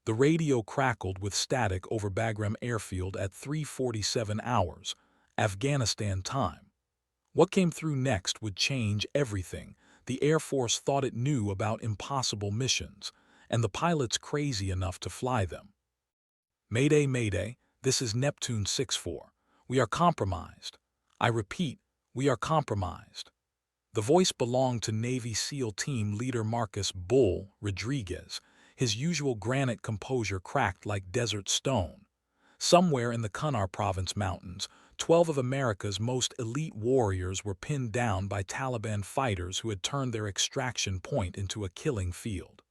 The radio crackled with static over Bagram Airfield at 3:47 hours, Afghanistan time. What came through next would change everything. The Air Force thought it knew about impossible missions, and the pilots crazy enough to fly them. Mayday, Mayday, this is Neptune 6-4. We are compromised. I repeat, we are compromised. The voice belonged to Navy SEAL Team Leader Marcus "Bull" Rodriguez, his usual granite composure cracked like desert stone. Somewhere in the Kunar Province mountains, 12 of America's most elite warriors were pinned down by Taliban fighters who had turned their extraction point into a killing field.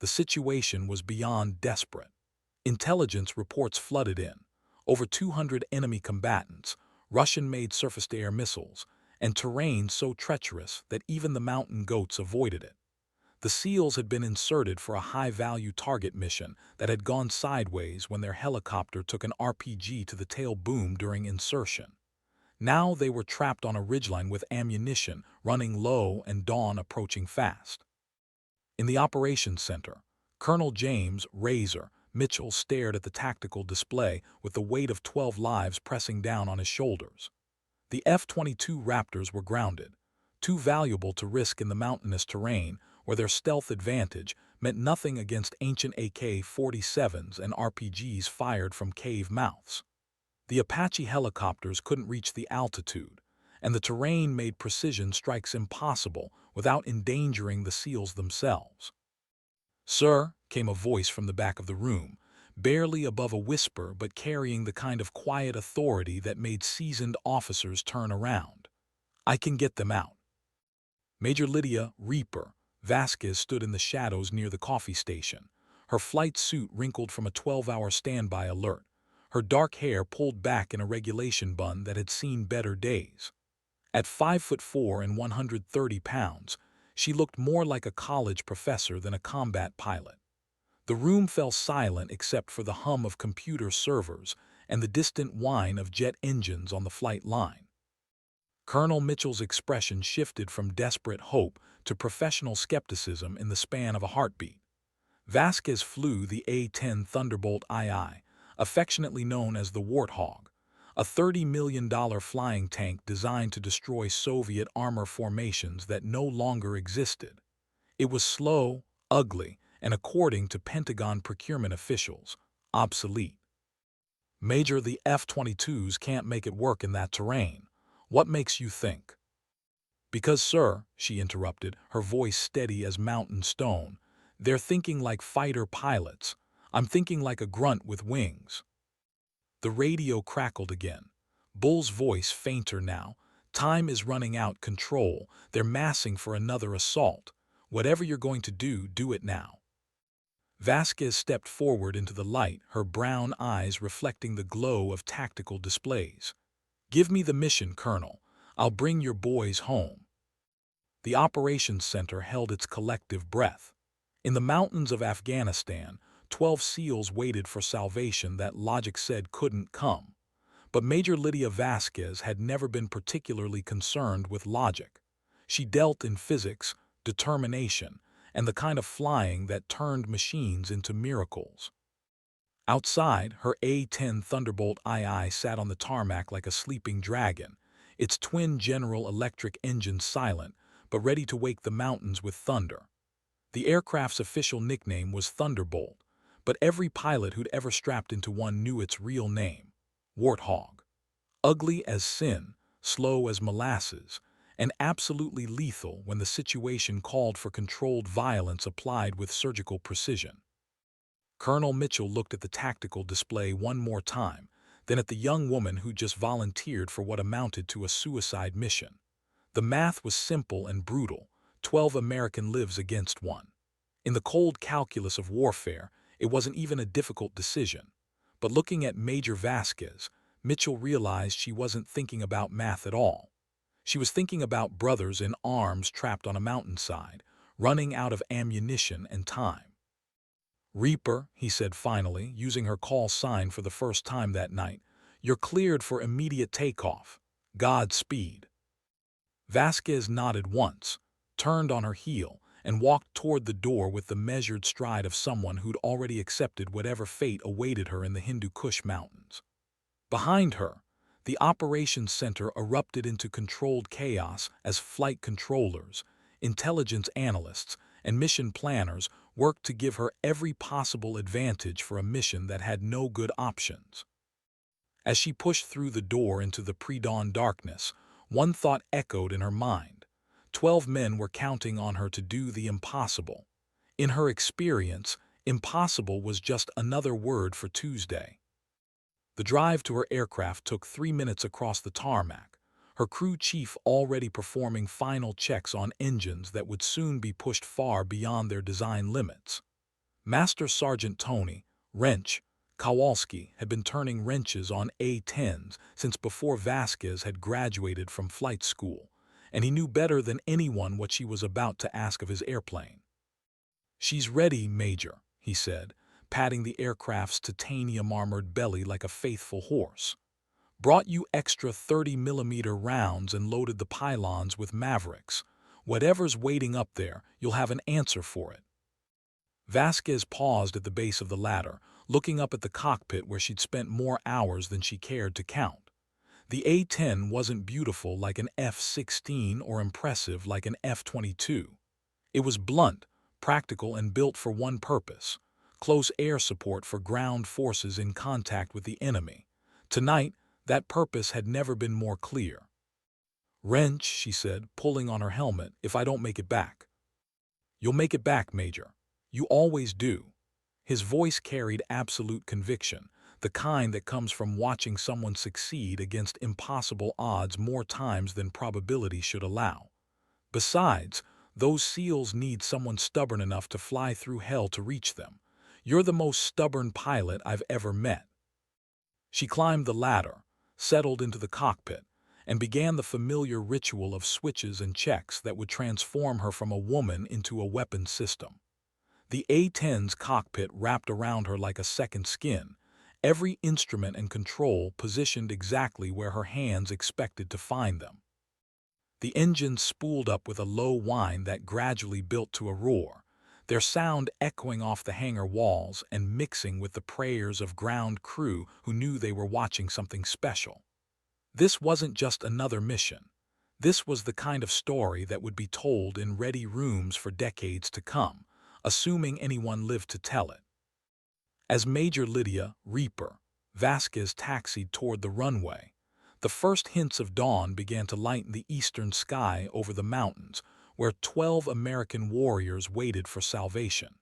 The situation was beyond desperate. Intelligence reports flooded in. Over 200 enemy combatants, Russian-made surface-to-air missiles, and terrain so treacherous that even the mountain goats avoided it. The SEALs had been inserted for a high-value target mission that had gone sideways when their helicopter took an RPG to the tail boom during insertion. Now they were trapped on a ridgeline with ammunition running low and dawn approaching fast. In the operations center, Colonel James "Razor" Mitchell stared at the tactical display with the weight of 12 lives pressing down on his shoulders. The F-22 Raptors were grounded, too valuable to risk in the mountainous terrain where their stealth advantage meant nothing against ancient AK-47s and RPGs fired from cave mouths. The Apache helicopters couldn't reach the altitude, and the terrain made precision strikes impossible without endangering the SEALs themselves. "Sir," came a voice from the back of the room, barely above a whisper but carrying the kind of quiet authority that made seasoned officers turn around. "I can get them out." Major Lydia "Reaper" Vasquez stood in the shadows near the coffee station, her flight suit wrinkled from a 12-hour standby alert, her dark hair pulled back in a regulation bun that had seen better days. At 5'4" and 130 pounds, she looked more like a college professor than a combat pilot. The room fell silent except for the hum of computer servers and the distant whine of jet engines on the flight line. Colonel Mitchell's expression shifted from desperate hope to professional skepticism in the span of a heartbeat. Vasquez flew the A-10 Thunderbolt II, affectionately known as the Warthog, a $30 million flying tank designed to destroy Soviet armor formations that no longer existed. It was slow, ugly, and according to Pentagon procurement officials, obsolete. "Major, the F-22s can't make it work in that terrain. What makes you think?" "Because, sir," she interrupted, her voice steady as mountain stone, "they're thinking like fighter pilots. I'm thinking like a grunt with wings." The radio crackled again. Bull's voice fainter now. "Time is running out. Control. They're massing for another assault. Whatever you're going to do, do it now." Vasquez stepped forward into the light, her brown eyes reflecting the glow of tactical displays. "Give me the mission, Colonel. I'll bring your boys home." The operations center held its collective breath. In the mountains of Afghanistan, 12 SEALs waited for salvation that logic said couldn't come. But Major Lydia Vasquez had never been particularly concerned with logic. She dealt in physics, determination, and the kind of flying that turned machines into miracles. Outside, her A-10 Thunderbolt II sat on the tarmac like a sleeping dragon, its twin General Electric engines silent, but ready to wake the mountains with thunder. The aircraft's official nickname was Thunderbolt, but every pilot who'd ever strapped into one knew its real name: Warthog. Ugly as sin, slow as molasses, and absolutely lethal when the situation called for controlled violence applied with surgical precision. Colonel Mitchell looked at the tactical display one more time, then at the young woman who just volunteered for what amounted to a suicide mission. The math was simple and brutal: 12 American lives against one. In the cold calculus of warfare, it wasn't even a difficult decision. But looking at Major Vasquez, Mitchell realized she wasn't thinking about math at all. She was thinking about brothers in arms trapped on a mountainside, running out of ammunition and time. "Reaper," he said finally, using her call sign for the first time that night, "you're cleared for immediate takeoff. Godspeed." Vasquez nodded once, turned on her heel, and walked toward the door with the measured stride of someone who'd already accepted whatever fate awaited her in the Hindu Kush Mountains. Behind her, the operations center erupted into controlled chaos as flight controllers, intelligence analysts, and mission planners worked to give her every possible advantage for a mission that had no good options. As she pushed through the door into the pre-dawn darkness, one thought echoed in her mind. 12 men were counting on her to do the impossible. In her experience, impossible was just another word for Tuesday. The drive to her aircraft took 3 minutes across the tarmac, her crew chief already performing final checks on engines that would soon be pushed far beyond their design limits. Master Sergeant Tony Wrench Kowalski had been turning wrenches on A-10s since before Vasquez had graduated from flight school, and he knew better than anyone what she was about to ask of his airplane. "She's ready, Major," he said, patting the aircraft's titanium-armored belly like a faithful horse. "Brought you extra 30mm rounds and loaded the pylons with Mavericks. Whatever's waiting up there, you'll have an answer for it." Vasquez paused at the base of the ladder, looking up at the cockpit where she'd spent more hours than she cared to count. The A-10 wasn't beautiful like an F-16 or impressive like an F-22. It was blunt, practical, and built for one purpose: close air support for ground forces in contact with the enemy. Tonight, that purpose had never been more clear. "Wrench," she said, pulling on her helmet, "if I don't make it back." "You'll make it back, Major. You always do." His voice carried absolute conviction, the kind that comes from watching someone succeed against impossible odds more times than probability should allow. Besides, those SEALs need someone stubborn enough to fly through hell to reach them. You're the most stubborn pilot I've ever met. She climbed the ladder, settled into the cockpit, and began the familiar ritual of switches and checks that would transform her from a woman into a weapons system. The A-10's cockpit wrapped around her like a second skin, every instrument and control positioned exactly where her hands expected to find them. The engines spooled up with a low whine that gradually built to a roar, their sound echoing off the hangar walls and mixing with the prayers of ground crew who knew they were watching something special. This wasn't just another mission. This was the kind of story that would be told in ready rooms for decades to come, assuming anyone lived to tell it. As Major Lydia Reaper Vasquez taxied toward the runway, the first hints of dawn began to lighten the eastern sky over the mountains, where 12 American warriors waited for salvation.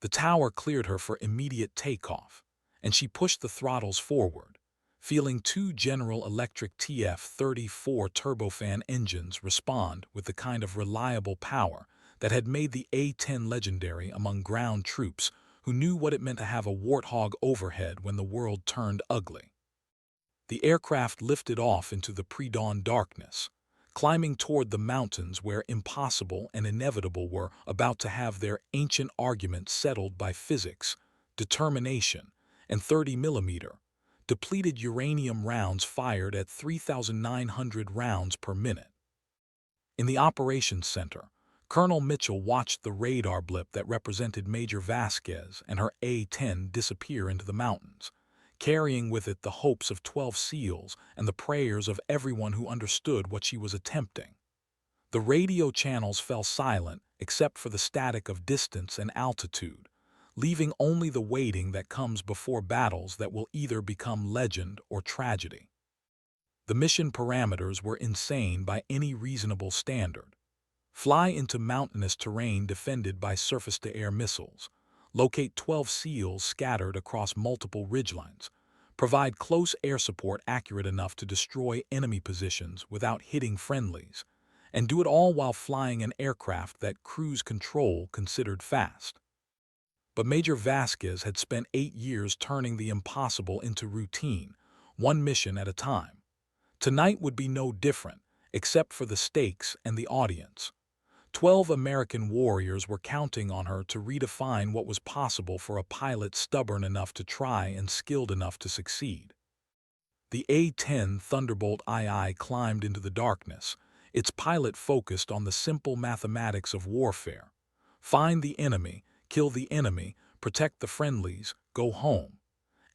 The tower cleared her for immediate takeoff, and she pushed the throttles forward, feeling 2 General Electric TF-34 turbofan engines respond with the kind of reliable power that had made the A-10 legendary among ground troops who knew what it meant to have a warthog overhead when the world turned ugly. The aircraft lifted off into the pre-dawn darkness, climbing toward the mountains where impossible and inevitable were about to have their ancient arguments settled by physics, determination, and 30mm, depleted uranium rounds fired at 3,900 rounds per minute. In the operations center, Colonel Mitchell watched the radar blip that represented Major Vasquez and her A-10 disappear into the mountains, carrying with it the hopes of 12 SEALs and the prayers of everyone who understood what she was attempting. The radio channels fell silent except for the static of distance and altitude, leaving only the waiting that comes before battles that will either become legend or tragedy. The mission parameters were insane by any reasonable standard. Fly into mountainous terrain defended by surface-to-air missiles, locate 12 SEALs scattered across multiple ridgelines, provide close air support accurate enough to destroy enemy positions without hitting friendlies, and do it all while flying an aircraft that cruise control considered fast. But Major Vasquez had spent 8 years turning the impossible into routine, one mission at a time. Tonight would be no different, except for the stakes and the audience. 12 American warriors were counting on her to redefine what was possible for a pilot stubborn enough to try and skilled enough to succeed. The A-10 Thunderbolt II climbed into the darkness, Its pilot focused on the simple mathematics of warfare. Find the enemy, kill the enemy, protect the friendlies, go home.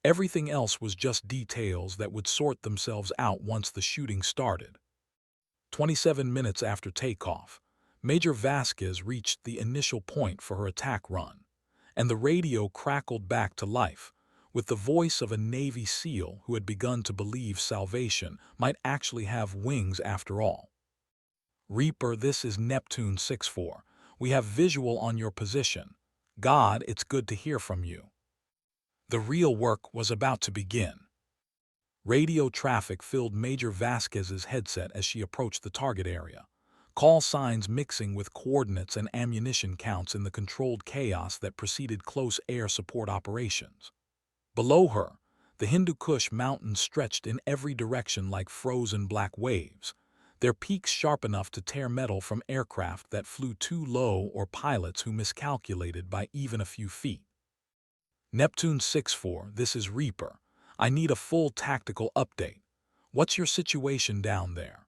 Everything else was just details that would sort themselves out once the shooting started. 27 minutes after takeoff, Major Vasquez reached the initial point for her attack run, and the radio crackled back to life, with the voice of a Navy SEAL who had begun to believe salvation might actually have wings after all. Reaper, this is Neptune 6-4. We have visual on your position. God, it's good to hear from you. The real work was about to begin. Radio traffic filled Major Vasquez's headset as she approached the target area, call signs mixing with coordinates and ammunition counts in the controlled chaos that preceded close air support operations. Below her, the Hindu Kush mountains stretched in every direction like frozen black waves, their peaks sharp enough to tear metal from aircraft that flew too low or pilots who miscalculated by even a few feet. Neptune 6-4, this is Reaper. I need a full tactical update. What's your situation down there?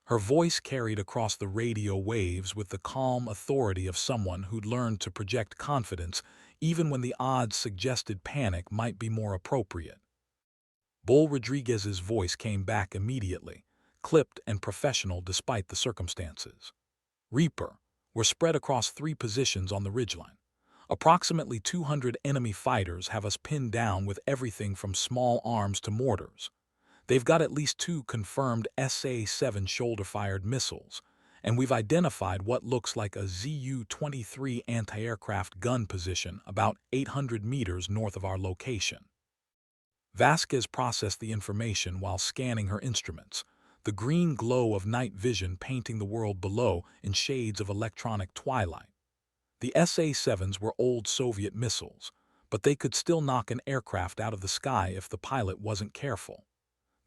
Her voice carried across the radio waves with the calm authority of someone who'd learned to project confidence even when the odds suggested panic might be more appropriate. Bull Rodriguez's voice came back immediately, clipped and professional despite the circumstances. Reaper, we're spread across 3 positions on the ridgeline. Approximately 200 enemy fighters have us pinned down with everything from small arms to mortars. They've got at least 2 confirmed A-10 shoulder-fired missiles, and we've identified what looks like a Zu-23 anti-aircraft gun position about 800 meters north of our location. Vasquez processed the information while scanning her instruments, the green glow of night vision painting the world below in shades of electronic twilight. The SA-7s were old Soviet missiles, but they could still knock an aircraft out of the sky if the pilot wasn't careful.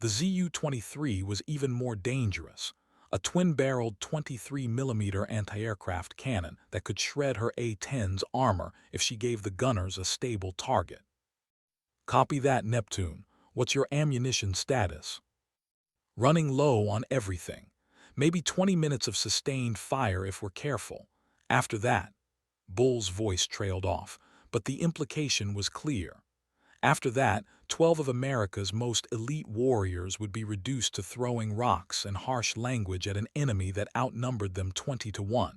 The Zu-23 was even more dangerous, a twin-barreled 23mm anti-aircraft cannon that could shred her A-10's armor if she gave the gunners a stable target. Copy that, Neptune. What's your ammunition status? Running low on everything. Maybe 20 minutes of sustained fire if we're careful. After that, Bull's voice trailed off, but the implication was clear. After that, 12 of America's most elite warriors would be reduced to throwing rocks and harsh language at an enemy that outnumbered them 20-1.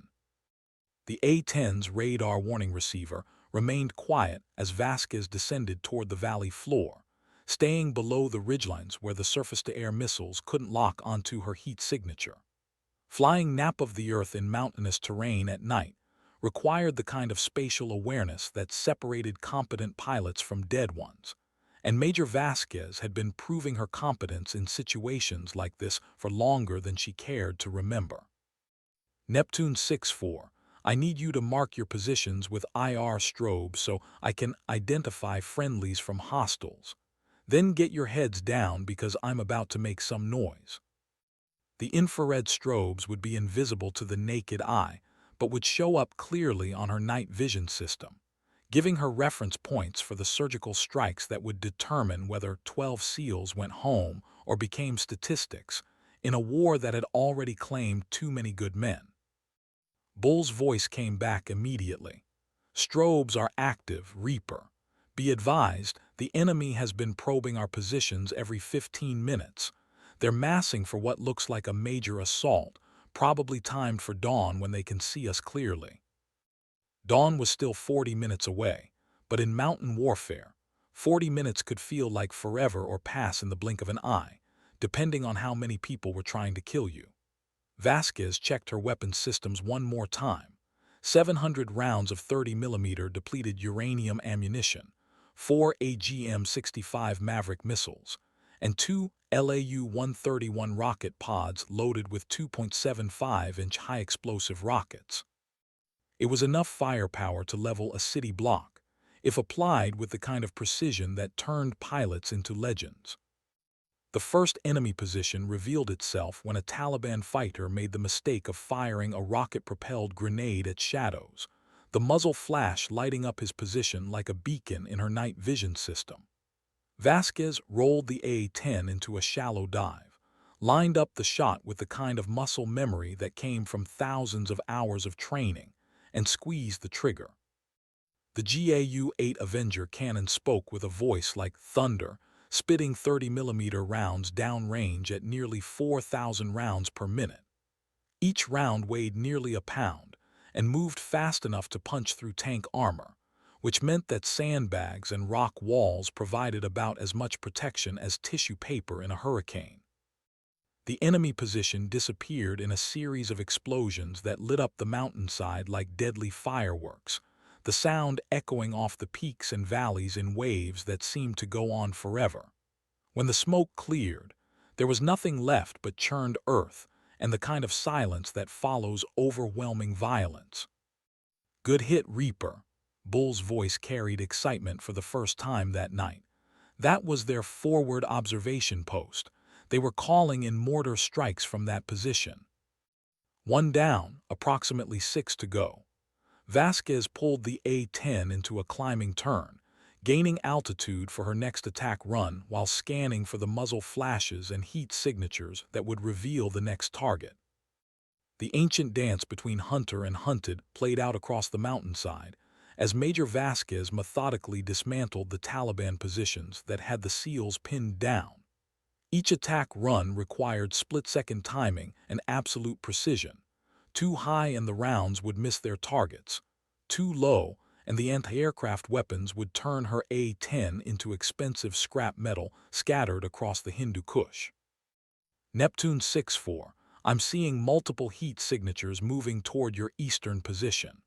The A-10's radar warning receiver remained quiet as Vasquez descended toward the valley floor, staying below the ridgelines where the surface-to-air missiles couldn't lock onto her heat signature. Flying nap of the Earth in mountainous terrain at night required the kind of spatial awareness that separated competent pilots from dead ones, and Major Vasquez had been proving her competence in situations like this for longer than she cared to remember. Neptune 6-4, I need you to mark your positions with IR strobes so I can identify friendlies from hostiles. Then get your heads down because I'm about to make some noise. The infrared strobes would be invisible to the naked eye, but would show up clearly on her night vision system, giving her reference points for the surgical strikes that would determine whether 12 SEALs went home or became statistics in a war that had already claimed too many good men. Bull's voice came back immediately. Strobes are active, Reaper. Be advised, the enemy has been probing our positions every 15 minutes. They're massing for what looks like a major assault, probably timed for dawn when they can see us clearly. Dawn was still 40 minutes away, but in mountain warfare, 40 minutes could feel like forever or pass in the blink of an eye, depending on how many people were trying to kill you. Vasquez checked her weapons systems one more time. 700 rounds of 30mm depleted uranium ammunition, 4 AGM-65 Maverick missiles, and 2 LAU-131 rocket pods loaded with 2.75-inch high-explosive rockets. It was enough firepower to level a city block, if applied with the kind of precision that turned pilots into legends. The first enemy position revealed itself when a Taliban fighter made the mistake of firing a rocket-propelled grenade at shadows, the muzzle flash lighting up his position like a beacon in her night vision system. Vasquez rolled the A-10 into a shallow dive, lined up the shot with the kind of muscle memory that came from thousands of hours of training, and squeezed the trigger. The GAU-8 Avenger cannon spoke with a voice like thunder, spitting 30mm rounds downrange at nearly 4,000 rounds per minute. Each round weighed nearly a pound and moved fast enough to punch through tank armor, which meant that sandbags and rock walls provided about as much protection as tissue paper in a hurricane. The enemy position disappeared in a series of explosions that lit up the mountainside like deadly fireworks, the sound echoing off the peaks and valleys in waves that seemed to go on forever. When the smoke cleared, there was nothing left but churned earth and the kind of silence that follows overwhelming violence. "Good hit, Reaper." Bull's voice carried excitement for the first time that night. That was their forward observation post. They were calling in mortar strikes from that position. One down, approximately 6 to go. Vasquez pulled the A-10 into a climbing turn, gaining altitude for her next attack run while scanning for the muzzle flashes and heat signatures that would reveal the next target. The ancient dance between hunter and hunted played out across the mountainside as Major Vasquez methodically dismantled the Taliban positions that had the SEALs pinned down. Each attack run required split-second timing and absolute precision. Too high and the rounds would miss their targets. Too low and the anti-aircraft weapons would turn her A-10 into expensive scrap metal scattered across the Hindu Kush. Neptune 6-4. I'm seeing multiple heat signatures moving toward your eastern position.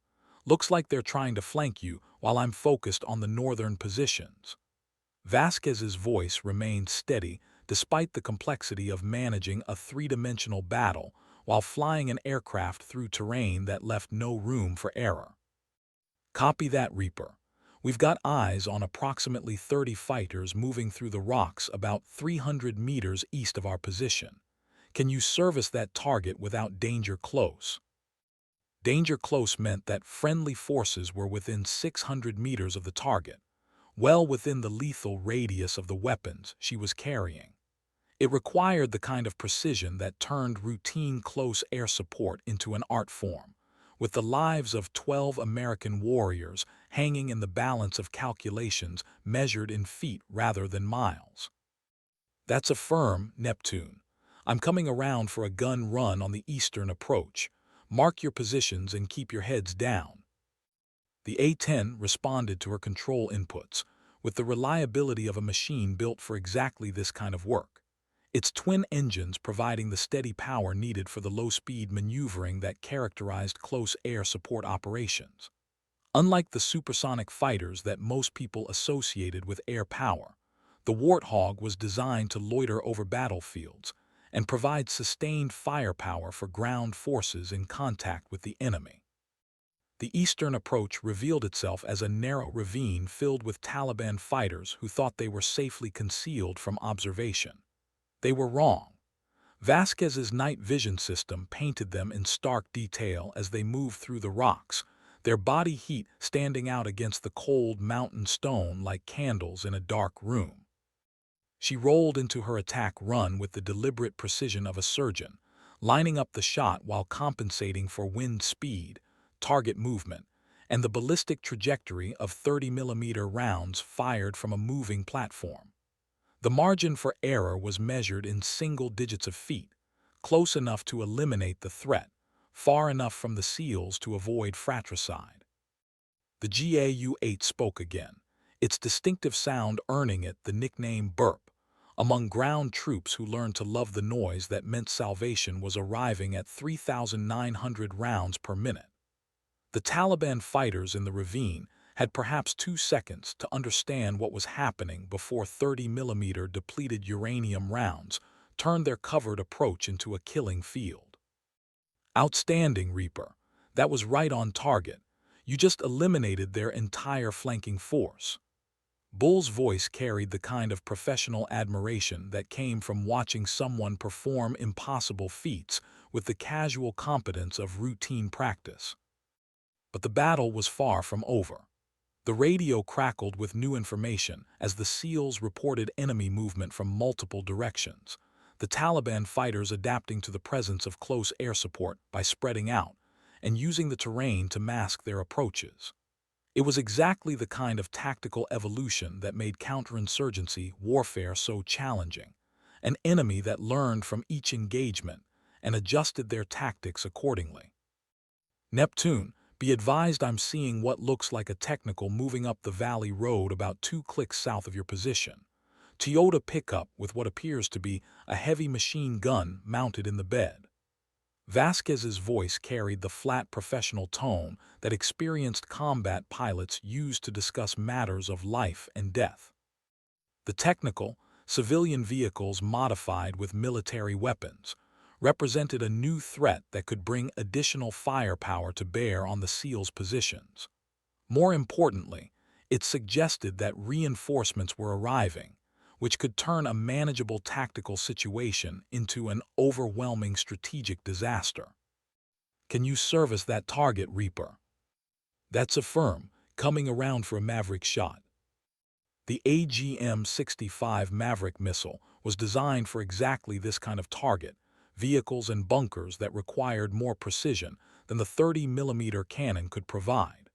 Looks like they're trying to flank you while I'm focused on the northern positions. Vasquez's voice remained steady despite the complexity of managing a three-dimensional battle while flying an aircraft through terrain that left no room for error. "Copy that, Reaper. We've got eyes on approximately 30 fighters moving through the rocks about 300 meters east of our position. Can you service that target without danger close?" Danger close meant that friendly forces were within 600 meters of the target, well within the lethal radius of the weapons she was carrying. It required the kind of precision that turned routine close air support into an art form, with the lives of 12 American warriors hanging in the balance of calculations measured in feet rather than miles. "That's a firm, Neptune. I'm coming around for a gun run on the eastern approach. Mark your positions and keep your heads down." The A-10 responded to her control inputs with the reliability of a machine built for exactly this kind of work, its twin engines providing the steady power needed for the low-speed maneuvering that characterized close air support operations. Unlike the supersonic fighters that most people associated with air power, the Warthog was designed to loiter over battlefields and provide sustained firepower for ground forces in contact with the enemy. The eastern approach revealed itself as a narrow ravine filled with Taliban fighters who thought they were safely concealed from observation. They were wrong. Vasquez's night vision system painted them in stark detail as they moved through the rocks, their body heat standing out against the cold mountain stone like candles in a dark room. She rolled into her attack run with the deliberate precision of a surgeon, lining up the shot while compensating for wind speed, target movement, and the ballistic trajectory of 30mm rounds fired from a moving platform. The margin for error was measured in single digits of feet, close enough to eliminate the threat, far enough from the SEALs to avoid fratricide. The GAU-8 spoke again, its distinctive sound earning it the nickname Burp, among ground troops who learned to love the noise that meant salvation was arriving at 3,900 rounds per minute. The Taliban fighters in the ravine had perhaps 2 seconds to understand what was happening before 30mm depleted uranium rounds turned their covered approach into a killing field. "Outstanding, Reaper. That was right on target. You just eliminated their entire flanking force." Bull's voice carried the kind of professional admiration that came from watching someone perform impossible feats with the casual competence of routine practice. But the battle was far from over. The radio crackled with new information as the SEALs reported enemy movement from multiple directions. the Taliban fighters adapting to the presence of close air support by spreading out and using the terrain to mask their approaches. It was exactly the kind of tactical evolution that made counterinsurgency warfare so challenging, an enemy that learned from each engagement and adjusted their tactics accordingly. Neptune, be advised I'm seeing what looks like a technical moving up the valley road about 2 clicks south of your position. Toyota pickup with what appears to be a heavy machine gun mounted in the bed. Vasquez's voice carried the flat professional tone that experienced combat pilots use to discuss matters of life and death. The technical, civilian vehicles modified with military weapons represented a new threat that could bring additional firepower to bear on the SEALs' positions. More importantly, it suggested that reinforcements were arriving, which could turn a manageable tactical situation into an overwhelming strategic disaster. Can you service that target, Reaper? That's affirm, coming around for a Maverick shot. The AGM-65 Maverick missile was designed for exactly this kind of target, vehicles and bunkers that required more precision than the 30mm cannon could provide.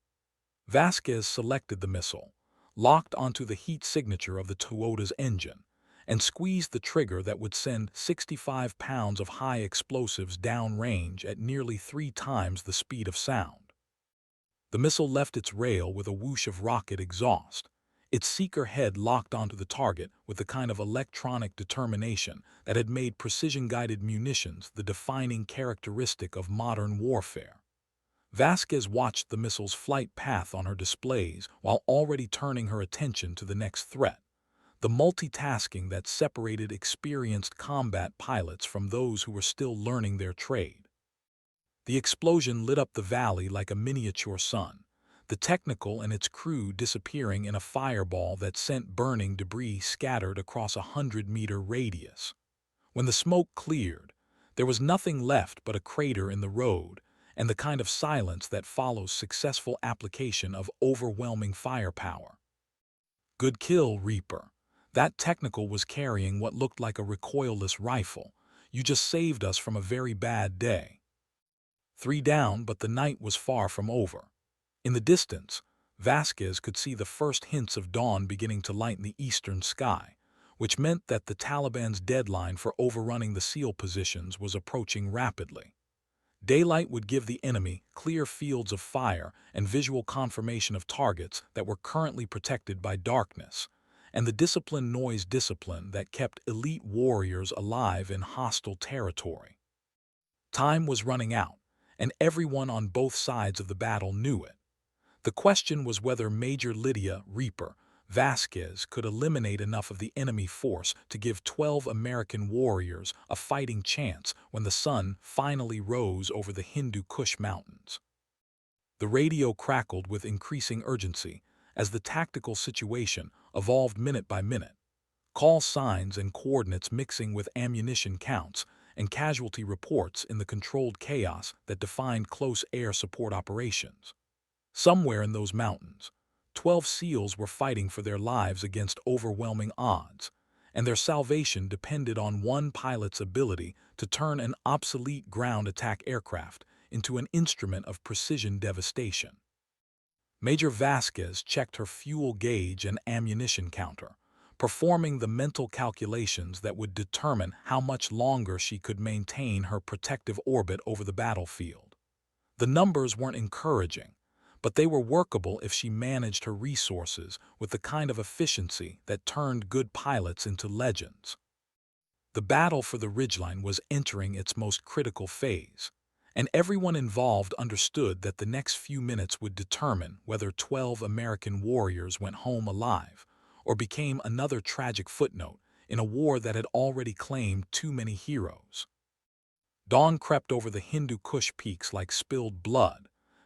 Vasquez selected the missile, locked onto the heat signature of the Toyota's engine, and squeezed the trigger that would send 65 pounds of high explosives downrange at nearly 3 times the speed of sound. The missile left its rail with a whoosh of rocket exhaust, its seeker head locked onto the target with the kind of electronic determination that had made precision-guided munitions the defining characteristic of modern warfare. Vasquez watched the missile's flight path on her displays while already turning her attention to the next threat, the multitasking that separated experienced combat pilots from those who were still learning their trade. The explosion lit up the valley like a miniature sun, the technical and its crew disappearing in a fireball that sent burning debris scattered across a 100-meter radius. When the smoke cleared, there was nothing left but a crater in the road and the kind of silence that follows successful application of overwhelming firepower. Good kill, Reaper. That technical was carrying what looked like a recoilless rifle. You just saved us from a very bad day. 3 down, but the night was far from over. In the distance, Vasquez could see the first hints of dawn beginning to lighten the eastern sky, which meant that the Taliban's deadline for overrunning the SEAL positions was approaching rapidly. Daylight would give the enemy clear fields of fire and visual confirmation of targets that were currently protected by darkness, and the discipline that kept elite warriors alive in hostile territory. Time was running out, and everyone on both sides of the battle knew it. The question was whether Major Lydia Reaper Vasquez could eliminate enough of the enemy force to give 12 American warriors a fighting chance when the sun finally rose over the Hindu Kush Mountains. The radio crackled with increasing urgency as the tactical situation evolved minute by minute, call signs and coordinates mixing with ammunition counts and casualty reports in the controlled chaos that defined close air support operations. Somewhere in those mountains, 12 SEALs were fighting for their lives against overwhelming odds, and their salvation depended on one pilot's ability to turn an obsolete ground attack aircraft into an instrument of precision devastation. Major Vasquez checked her fuel gauge and ammunition counter, performing the mental calculations that would determine how much longer she could maintain her protective orbit over the battlefield. The numbers weren't encouraging, but they were workable if she managed her resources with the kind of efficiency that turned good pilots into legends. The battle for the ridgeline was entering its most critical phase, and everyone involved understood that the next few minutes would determine whether 12 American warriors went home alive or became another tragic footnote in a war that had already claimed too many heroes. Dawn crept over the Hindu Kush peaks like spilled blood,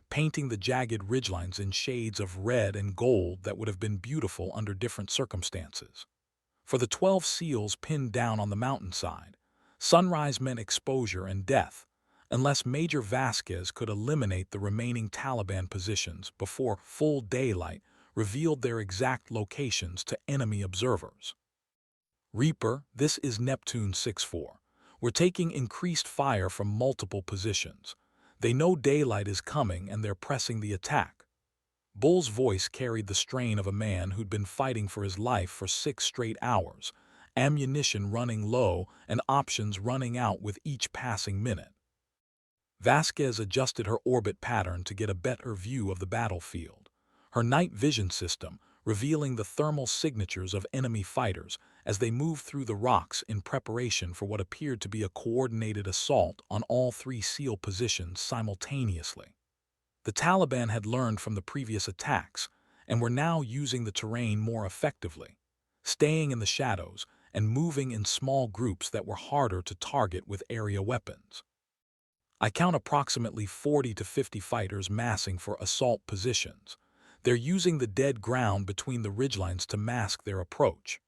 painting the jagged ridgelines in shades of red and gold that would have been beautiful under different circumstances. For the 12 SEALs pinned down on the mountainside, sunrise meant exposure and death, unless Major Vasquez could eliminate the remaining Taliban positions before full daylight revealed their exact locations to enemy observers. Reaper, this is Neptune 6-4. We're taking increased fire from multiple positions. They know daylight is coming and they're pressing the attack. Bull's voice carried the strain of a man who'd been fighting for his life for 6 straight hours, ammunition running low and options running out with each passing minute. Vasquez adjusted her orbit pattern to get a better view of the battlefield. Her night vision system revealing the thermal signatures of enemy fighters as they moved through the rocks in preparation for what appeared to be a coordinated assault on all 3 SEAL positions simultaneously. The Taliban had learned from the previous attacks and were now using the terrain more effectively, staying in the shadows and moving in small groups that were harder to target with area weapons. I count approximately 40 to 50 fighters massing for assault positions. They're using the dead ground between the ridgelines to mask their approach.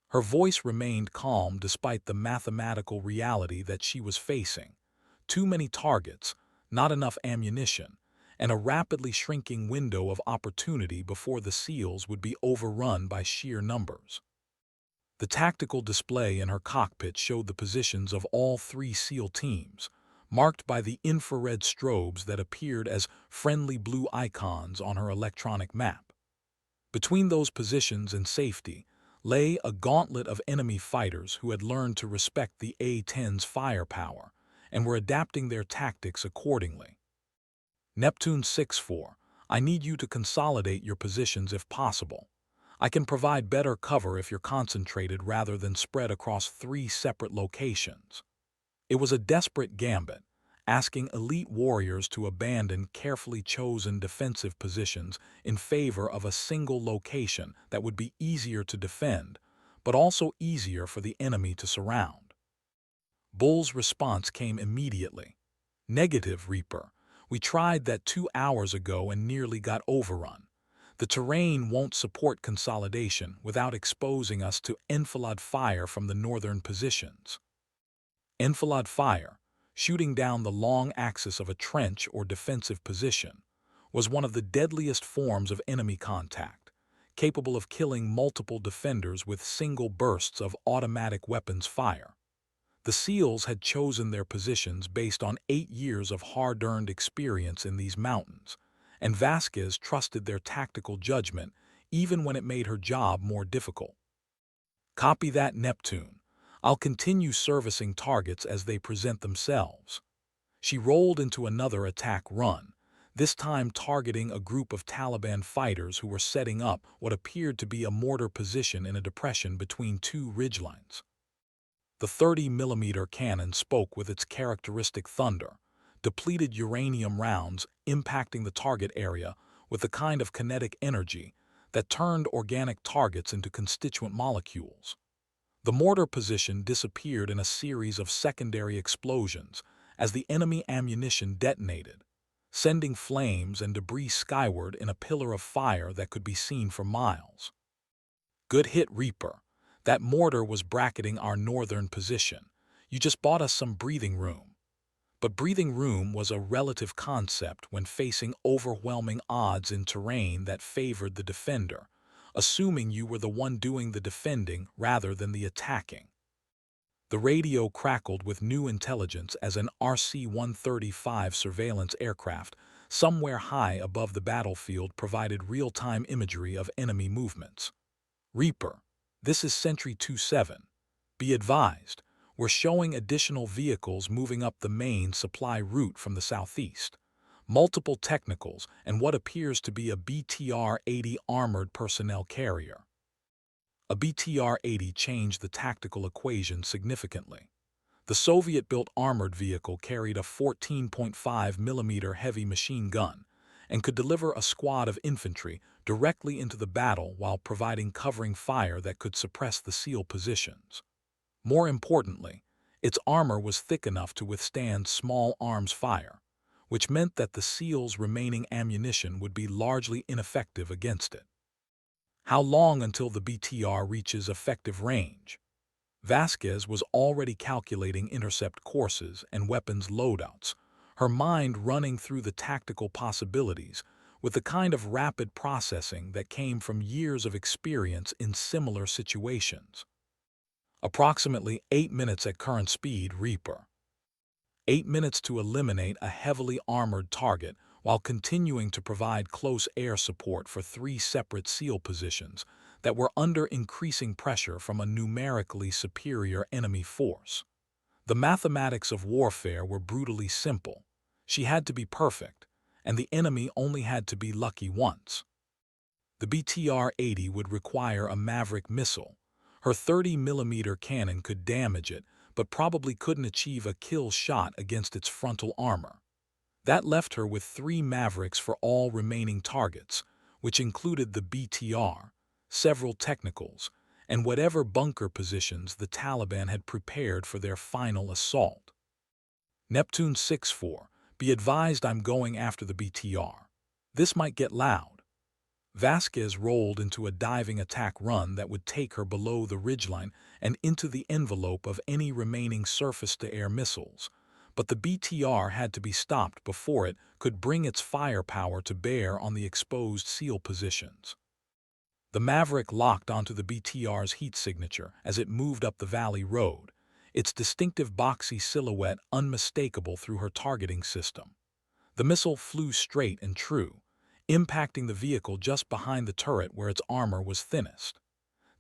Her voice remained calm despite the mathematical reality that she was facing. Too many targets, not enough ammunition, and a rapidly shrinking window of opportunity before the SEALs would be overrun by sheer numbers. The tactical display in her cockpit showed the positions of all 3 SEAL teams, marked by the infrared strobes that appeared as friendly blue icons on her electronic map. Between those positions and safety lay a gauntlet of enemy fighters who had learned to respect the A-10's firepower and were adapting their tactics accordingly. Neptune 6-4, I need you to consolidate your positions if possible. I can provide better cover if you're concentrated rather than spread across 3 separate locations. It was a desperate gambit, asking elite warriors to abandon carefully chosen defensive positions in favor of a single location that would be easier to defend, but also easier for the enemy to surround. Bull's response came immediately. Negative, Reaper. We tried that 2 hours ago and nearly got overrun. The terrain won't support consolidation without exposing us to enfilade fire from the northern positions. Enfilade fire, shooting down the long axis of a trench or defensive position, was one of the deadliest forms of enemy contact, capable of killing multiple defenders with single bursts of automatic weapons fire. The SEALs had chosen their positions based on 8 years of hard-earned experience in these mountains, and Vasquez trusted their tactical judgment even when it made her job more difficult. Copy that, Neptune. I'll continue servicing targets as they present themselves. She rolled into another attack run, this time targeting a group of Taliban fighters who were setting up what appeared to be a mortar position in a depression between 2 ridgelines. The 30mm cannon spoke with its characteristic thunder, depleted uranium rounds impacting the target area with the kind of kinetic energy that turned organic targets into constituent molecules. The mortar position disappeared in a series of secondary explosions as the enemy ammunition detonated, sending flames and debris skyward in a pillar of fire that could be seen for miles. Good hit, Reaper. That mortar was bracketing our northern position. You just bought us some breathing room. But breathing room was a relative concept when facing overwhelming odds in terrain that favored the defender, assuming you were the one doing the defending rather than the attacking. The radio crackled with new intelligence as an RC-135 surveillance aircraft somewhere high above the battlefield provided real-time imagery of enemy movements. Reaper, this is Sentry 27. Be advised, we're showing additional vehicles moving up the main supply route from the southeast. Multiple technicals and what appears to be a BTR-80 armored personnel carrier. A BTR-80 changed the tactical equation significantly. The Soviet-built armored vehicle carried a 14.5mm heavy machine gun and could deliver a squad of infantry directly into the battle while providing covering fire that could suppress the SEAL positions. More importantly, its armor was thick enough to withstand small arms fire, which meant that the SEAL's remaining ammunition would be largely ineffective against it. How long until the BTR reaches effective range? Vasquez was already calculating intercept courses and weapons loadouts, her mind running through the tactical possibilities with the kind of rapid processing that came from years of experience in similar situations. Approximately 8 minutes at current speed, Reaper. 8 minutes to eliminate a heavily armored target while continuing to provide close air support for 3 separate SEAL positions that were under increasing pressure from a numerically superior enemy force. The mathematics of warfare were brutally simple. She had to be perfect, and the enemy only had to be lucky once. The BTR-80 would require a Maverick missile. Her 30mm cannon could damage it, but probably couldn't achieve a kill shot against its frontal armor. That left her with 3 Mavericks for all remaining targets, which included the BTR, several technicals, and whatever bunker positions the Taliban had prepared for their final assault. Neptune 6-4, be advised I'm going after the BTR. This might get loud. Vasquez rolled into a diving attack run that would take her below the ridgeline and into the envelope of any remaining surface-to-air missiles, but the BTR had to be stopped before it could bring its firepower to bear on the exposed SEAL positions. The Maverick locked onto the BTR's heat signature as it moved up the valley road, its distinctive boxy silhouette unmistakable through her targeting system. The missile flew straight and true, impacting the vehicle just behind the turret where its armor was thinnest.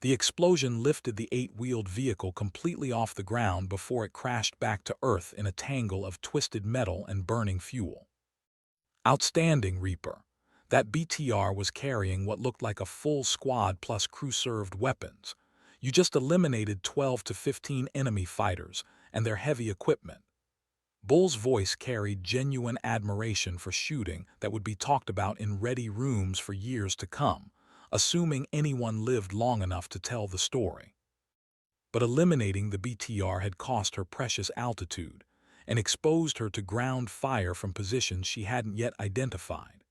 The explosion lifted the 8-wheeled vehicle completely off the ground before it crashed back to Earth in a tangle of twisted metal and burning fuel. Outstanding, Reaper. That BTR was carrying what looked like a full squad plus crew-served weapons. You just eliminated 12 to 15 enemy fighters and their heavy equipment. Bull's voice carried genuine admiration for shooting that would be talked about in ready rooms for years to come, assuming anyone lived long enough to tell the story. But eliminating the BTR had cost her precious altitude and exposed her to ground fire from positions she hadn't yet identified.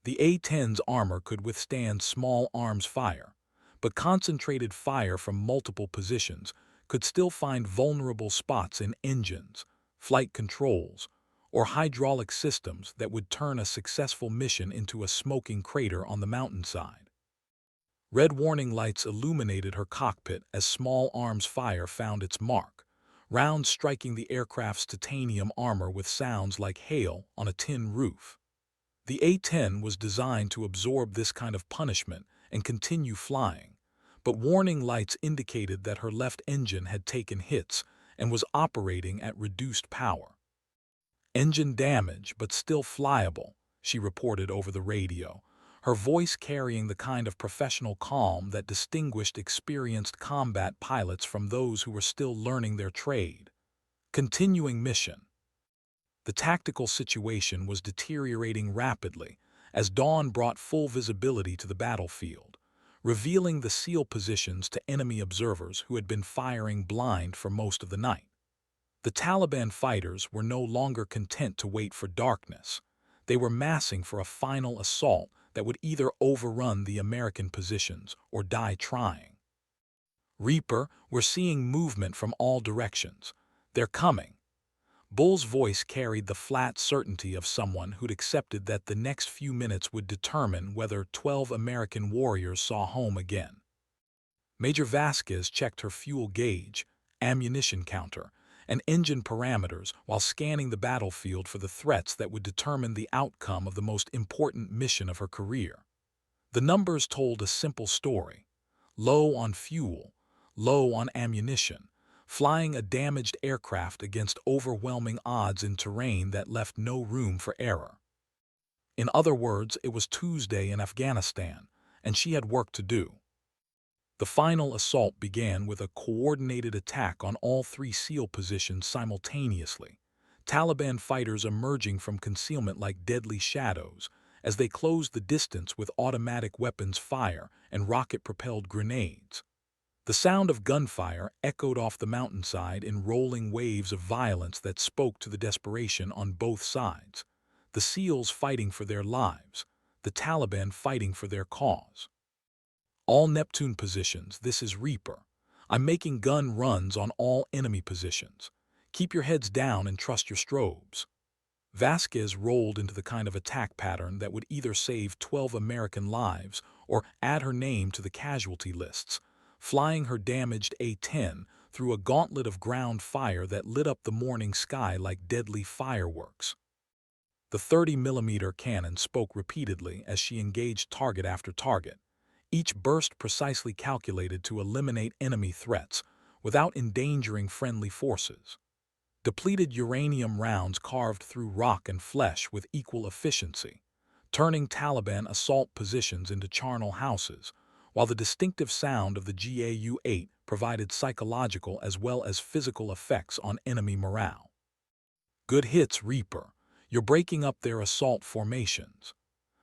The A-10's armor could withstand small arms fire, but concentrated fire from multiple positions could still find vulnerable spots in engines, flight controls, or hydraulic systems that would turn a successful mission into a smoking crater on the mountainside. Red warning lights illuminated her cockpit as small arms fire found its mark, rounds striking the aircraft's titanium armor with sounds like hail on a tin roof. The A-10 was designed to absorb this kind of punishment and continue flying, but warning lights indicated that her left engine had taken hits and was operating at reduced power. Engine damage, but still flyable, she reported over the radio, her voice carrying the kind of professional calm that distinguished experienced combat pilots from those who were still learning their trade. Continuing mission. The tactical situation was deteriorating rapidly as dawn brought full visibility to the battlefield, revealing the SEAL positions to enemy observers who had been firing blind for most of the night. The Taliban fighters were no longer content to wait for darkness. They were massing for a final assault that would either overrun the American positions or die trying. Reaper, we're seeing movement from all directions. They're coming. Bull's voice carried the flat certainty of someone who'd accepted that the next few minutes would determine whether 12 American warriors saw home again. Major Vasquez checked her fuel gauge, ammunition counter, and engine parameters while scanning the battlefield for the threats that would determine the outcome of the most important mission of her career. The numbers told a simple story: low on fuel, low on ammunition, flying a damaged aircraft against overwhelming odds in terrain that left no room for error. In other words, it was Tuesday in Afghanistan, and she had work to do. The final assault began with a coordinated attack on all 3 SEAL positions simultaneously, Taliban fighters emerging from concealment like deadly shadows as they closed the distance with automatic weapons fire and rocket-propelled grenades. The sound of gunfire echoed off the mountainside in rolling waves of violence that spoke to the desperation on both sides, the SEALs fighting for their lives, the Taliban fighting for their cause. All Neptune positions, this is Reaper. I'm making gun runs on all enemy positions. Keep your heads down and trust your strobes. Vasquez rolled into the kind of attack pattern that would either save 12 American lives or add her name to the casualty lists, flying her damaged A-10 through a gauntlet of ground fire that lit up the morning sky like deadly fireworks. The 30mm cannon spoke repeatedly as she engaged target after target, each burst precisely calculated to eliminate enemy threats without endangering friendly forces. Depleted uranium rounds carved through rock and flesh with equal efficiency, turning Taliban assault positions into charnel houses, while the distinctive sound of the GAU-8 provided psychological as well as physical effects on enemy morale. Good hits, Reaper. You're breaking up their assault formations.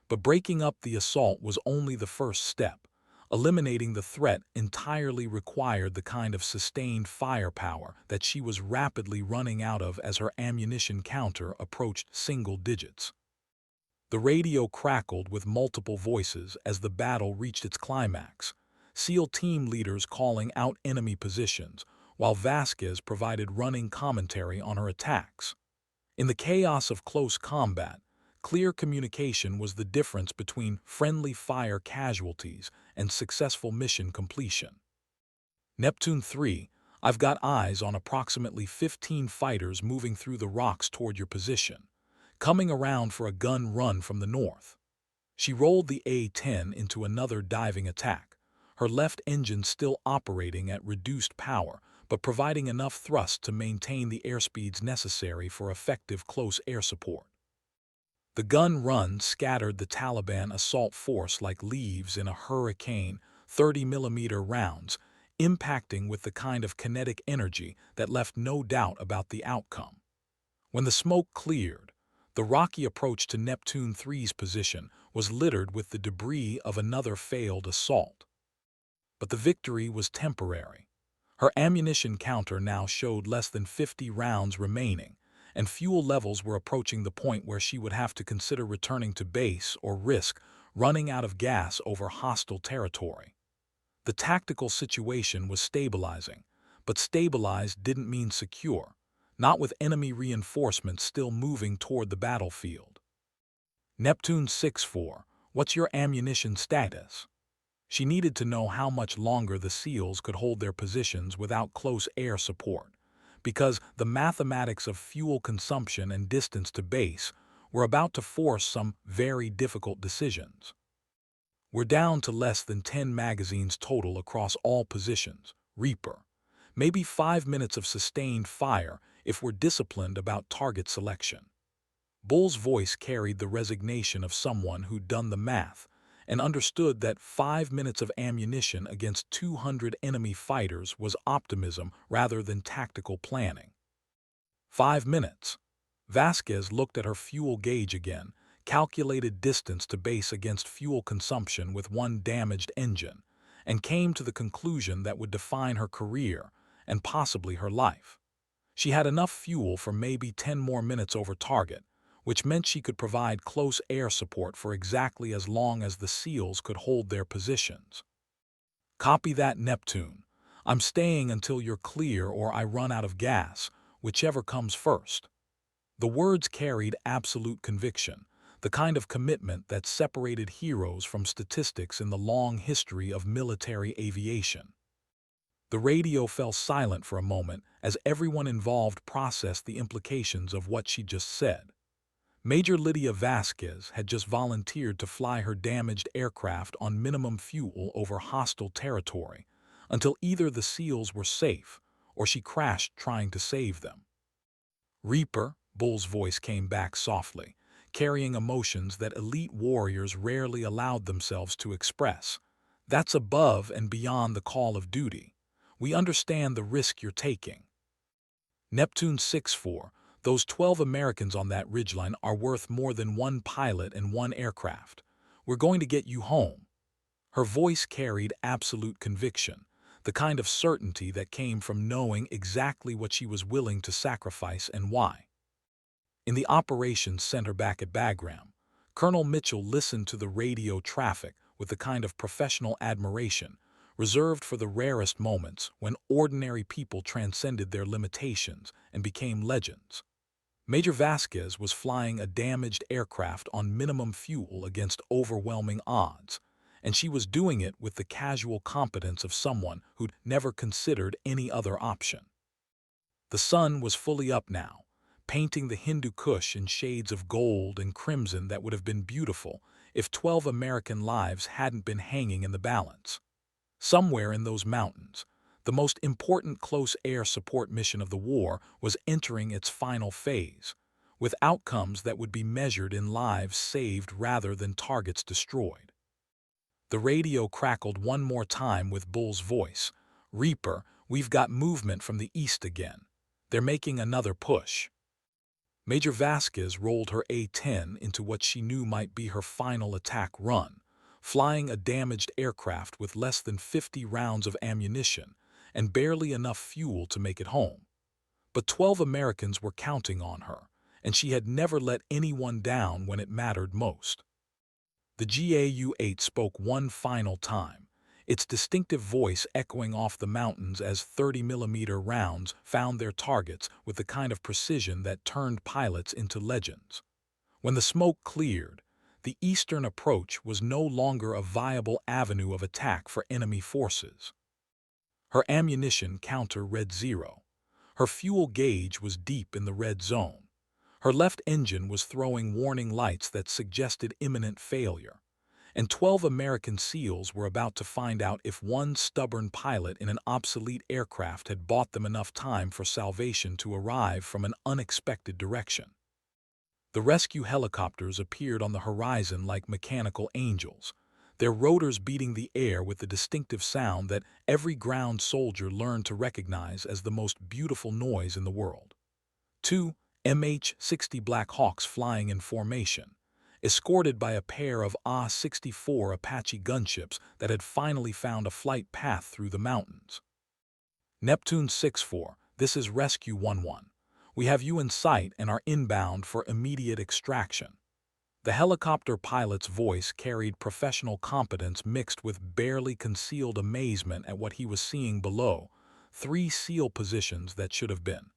But breaking up the assault was only the first step. Eliminating the threat entirely required the kind of sustained firepower that she was rapidly running out of as her ammunition counter approached single digits. The radio crackled with multiple voices as the battle reached its climax, SEAL team leaders calling out enemy positions, while Vasquez provided running commentary on her attacks. In the chaos of close combat, clear communication was the difference between friendly fire casualties and successful mission completion. Neptune 3, I've got eyes on approximately 15 fighters moving through the rocks toward your position, coming around for a gun run from the north. She rolled the A-10 into another diving attack, her left engine still operating at reduced power, but providing enough thrust to maintain the airspeeds necessary for effective close air support. The gun run scattered the Taliban assault force like leaves in a hurricane, 30mm rounds, impacting with the kind of kinetic energy that left no doubt about the outcome. When the smoke cleared, the rocky approach to Neptune 3's position was littered with the debris of another failed assault. But the victory was temporary. Her ammunition counter now showed less than 50 rounds remaining, and fuel levels were approaching the point where she would have to consider returning to base or risk running out of gas over hostile territory. The tactical situation was stabilizing, but stabilized didn't mean secure, not with enemy reinforcements still moving toward the battlefield. Neptune 6-4, what's your ammunition status? She needed to know how much longer the SEALs could hold their positions without close air support, because the mathematics of fuel consumption and distance to base were about to force some very difficult decisions. We're down to less than 10 magazines total across all positions, Reaper. Maybe 5 minutes of sustained fire if we're disciplined about target selection. Bull's voice carried the resignation of someone who'd done the math and understood that 5 minutes of ammunition against 200 enemy fighters was optimism rather than tactical planning. 5 minutes. Vasquez looked at her fuel gauge again, calculated distance to base against fuel consumption with one damaged engine, and came to the conclusion that would define her career and possibly her life. She had enough fuel for maybe 10 more minutes over target, which meant she could provide close air support for exactly as long as the SEALs could hold their positions. Copy that, Neptune. I'm staying until you're clear or I run out of gas, whichever comes first. The words carried absolute conviction, the kind of commitment that separated heroes from statistics in the long history of military aviation. The radio fell silent for a moment as everyone involved processed the implications of what she just said. Major Lydia Vasquez had just volunteered to fly her damaged aircraft on minimum fuel over hostile territory until either the SEALs were safe or she crashed trying to save them. Reaper, Bull's voice came back softly, carrying emotions that elite warriors rarely allowed themselves to express. That's above and beyond the call of duty. We understand the risk you're taking. Neptune 6-4, those 12 Americans on that ridgeline are worth more than one pilot and one aircraft. We're going to get you home. Her voice carried absolute conviction, the kind of certainty that came from knowing exactly what she was willing to sacrifice and why. In the operations center back at Bagram, Colonel Mitchell listened to the radio traffic with the kind of professional admiration reserved for the rarest moments when ordinary people transcended their limitations and became legends. Major Vasquez was flying a damaged aircraft on minimum fuel against overwhelming odds, and she was doing it with the casual competence of someone who'd never considered any other option. The sun was fully up now, painting the Hindu Kush in shades of gold and crimson that would have been beautiful if 12 American lives hadn't been hanging in the balance. Somewhere in those mountains, the most important close air support mission of the war was entering its final phase, with outcomes that would be measured in lives saved rather than targets destroyed. The radio crackled one more time with Bull's voice. "Reaper, we've got movement from the east again. They're making another push." Major Vasquez rolled her A-10 into what she knew might be her final attack run, flying a damaged aircraft with less than 50 rounds of ammunition and barely enough fuel to make it home. But 12 Americans were counting on her, and she had never let anyone down when it mattered most. The GAU-8 spoke one final time, its distinctive voice echoing off the mountains as 30mm rounds found their targets with the kind of precision that turned pilots into legends. When the smoke cleared, the eastern approach was no longer a viable avenue of attack for enemy forces. Her ammunition counter read 0. Her fuel gauge was deep in the red zone. Her left engine was throwing warning lights that suggested imminent failure. And 12 American SEALs were about to find out if one stubborn pilot in an obsolete aircraft had bought them enough time for salvation to arrive from an unexpected direction. The rescue helicopters appeared on the horizon like mechanical angels, their rotors beating the air with the distinctive sound that every ground soldier learned to recognize as the most beautiful noise in the world. 2 MH-60 Black Hawks flying in formation, escorted by a pair of A-64 Apache gunships that had finally found a flight path through the mountains. Neptune 6-4, this is Rescue 1-1. We have you in sight and are inbound for immediate extraction. The helicopter pilot's voice carried professional competence mixed with barely concealed amazement at what he was seeing below, 3 SEAL positions that should have been